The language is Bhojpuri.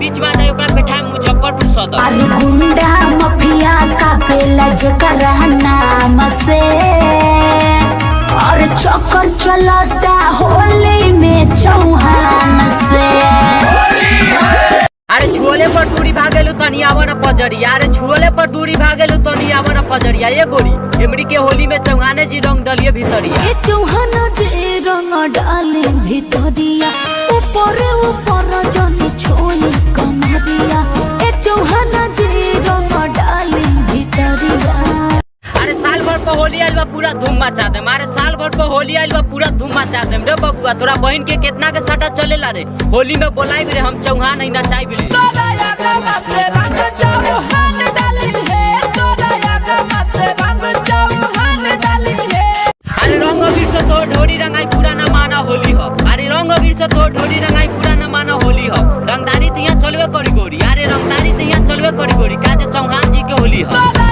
बीच में आ जाए ओकरा बैठाए मुजफ्फरपुर सदर। अरे गुंडा माफिया का पेला जकर नाम से और चक्कर चलता होली में चौहान से। अरे छुअले पर दूरी भागेलू तनी आवन पजरिया, अरे छुअले पर दूरी भागेलू तनी आवन पजरिया। ये गोरी एमरी के होली में चौहाने जी रंग डलिए भीतरिया। ये चौहान जी रंग डाले भीतरिया, ऊपर ऊपर जनी छोली कमरिया। ये चौहान जी रंग डाले भीतरिया। अरे साल भर पर होली आइल बा पूरा धूम मचा देम। अरे साल भर पर होली आइल बा पूरा धूम मचा देम रे बबुआ। तोरा बहन के कितना के सटा चलेला रे, होली में बोलाई रे हम चौहान नहीं नचाई बिली। अरे रंग अबीर से तो ढोरी रंगाई पूरा न माना होली हो। अरे रंग अबीर से तो ढोरी रंगाई पूरा न माना होली हो। रंगदारी तो यहाँ चलवे करी गोरी, अरे रंगदारी तो यहाँ चलवे करी गोरी, का चौहान जी के होली हो।